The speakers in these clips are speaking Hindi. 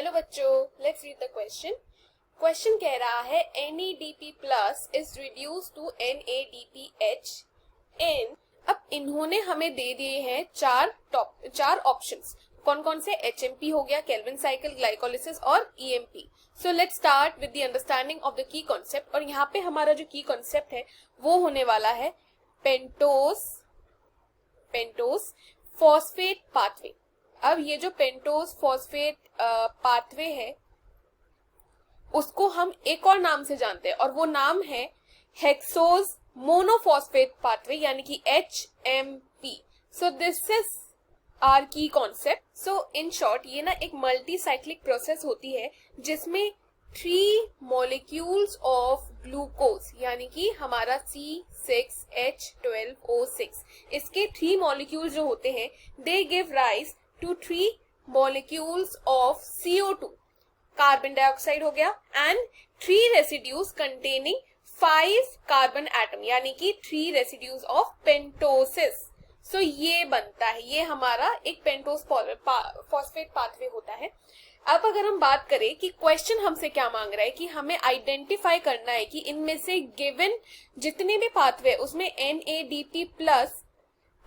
हेलो बच्चों, let's read the question. Question कह रहा है NADP plus is reduce to NADPH in. अब इन्होंने हमें दे दिए हैं चार ऑप्शंस। कौन कौन से? HMP हो गया, केल्विन साइकिल, ग्लाइकोलिसिस और EMP। So let's start with the understanding of the key concept. और यहाँ पे हमारा जो की कॉन्सेप्ट है वो होने वाला है पेंटोस फॉस्फेट पाथवे। अब ये जो पेंटोस फॉस्फेट पाथवे है उसको हम एक और नाम से जानते हैं और वो नाम है हेक्सोज मोनोफॉस्फेट पाथवे यानी कि HMP। So this is our key concept. So in short ये ना एक मल्टी साइक्लिक प्रोसेस होती है जिसमें 3 मॉलिक्यूल्स ऑफ ग्लूकोज यानी कि हमारा C6H12O6 इसके 3 मॉलिक्यूल्स जो होते हैं they give rise to 3 molecules of CO2 carbon dioxide हो गया and 3 residues containing 5 carbon atom यानी कि 3 रेसिड्यूज ऑफ पेंटोसिस। सो ये बनता है, ये हमारा एक पेंटोस फॉस्फेट पाथवे होता है। अब अगर हम बात करें कि क्वेश्चन हमसे क्या मांग रहा है कि हमें आइडेंटिफाई करना है कि इनमें से गिवन जितने भी पाथवे उसमें NADP प्लस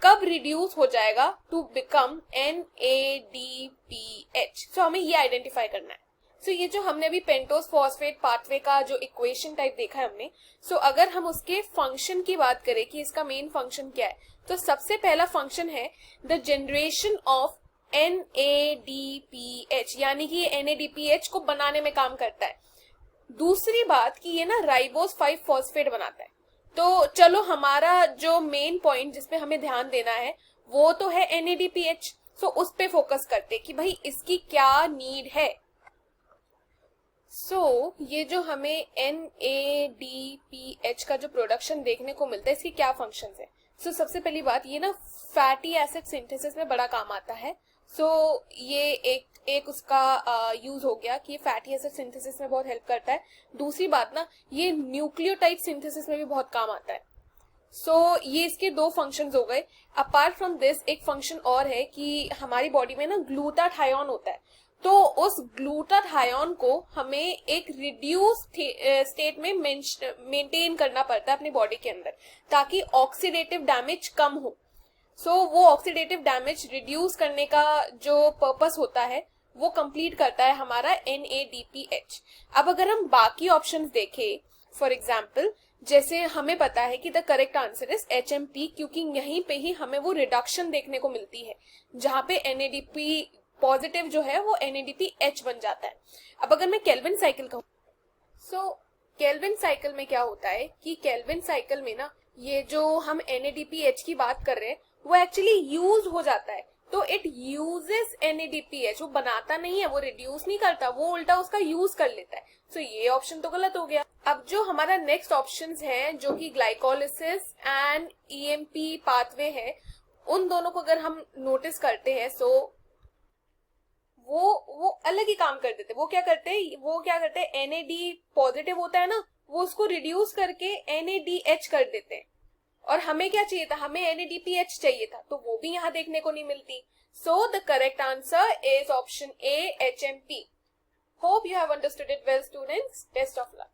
कब रिड्यूस हो जाएगा टू बिकम NADPH। सो हमें ये आइडेंटिफाई करना है। सो ये जो हमने अभी पेंटोस फॉस्फेट पाथवे का जो इक्वेशन टाइप देखा है हमने, सो अगर हम उसके फंक्शन की बात करें कि इसका मेन फंक्शन क्या है, तो सबसे पहला फंक्शन है द जनरेशन ऑफ NADPH यानी कि ये NADPH को बनाने में काम करता है। दूसरी बात कि ये ना राइबोस 5 फॉस्फेट बनाता है। तो चलो हमारा जो मेन पॉइंट जिसपे हमें ध्यान देना है वो तो है NADPH। सो उस पे फोकस करते कि भाई इसकी क्या नीड है। सो ये जो हमें NADPH का जो प्रोडक्शन देखने को मिलता है इसके क्या फंक्शंस है। सो सबसे पहली बात ये ना फैटी एसिड सिंथेसिस में बड़ा काम आता है। सो ये एक उसका यूज हो गया कि फैटी एसिड सिंथेसिस में बहुत हेल्प करता है। दूसरी बात ना ये न्यूक्लियोटाइड सिंथेसिस में भी बहुत काम आता है। सो ये इसके 2 फंक्शंस हो गए। अपार्ट फ्रॉम दिस एक फंक्शन और है कि हमारी बॉडी में ना ग्लूटाथायोन होता है, तो उस ग्लूटाथायोन को हमें एक रिड्यूस स्टेट में मेंटेन करना पड़ता है अपनी बॉडी के अंदर ताकि ऑक्सीडेटिव डैमेज कम हो। सो वो ऑक्सीडेटिव डैमेज रिड्यूस करने का जो पर्पस होता है वो कंप्लीट करता है हमारा NADPH। अब अगर हम बाकी ऑप्शंस देखें, फॉर एग्जांपल जैसे हमें पता है कि the correct answer is HMP क्योंकि यहीं पे ही हमें वो रिडक्शन देखने को मिलती है जहां पे NADP पॉजिटिव जो है वो NADPH बन जाता है। अब अगर मैं केल्विन साइकिल कहूँ, सो केल्विन साइकिल में क्या होता है कि केल्विन साइकिल में ना ये जो हम NADPH की बात कर रहे हैं वो एक्चुअली यूज हो जाता है। तो इट यूजेस NADPH, वो बनाता नहीं है, वो रिड्यूस नहीं करता, वो उल्टा उसका यूज कर लेता है। सो ये ऑप्शन तो गलत हो गया। अब जो हमारा नेक्स्ट ऑप्शन है जो कि ग्लाइकोलिसिस एंड EMP पाथवे है, उन दोनों को अगर हम नोटिस करते हैं सो वो अलग ही काम कर देते। वो क्या करते हैं NAD पॉजिटिव होता है ना, वो उसको रिड्यूस करके NADH कर देते हैं। और हमें क्या चाहिए था? हमें NADPH चाहिए था, तो वो भी यहाँ देखने को नहीं मिलती। So the correct answer is option A HMP। Hope you have understood it well students. Best of luck.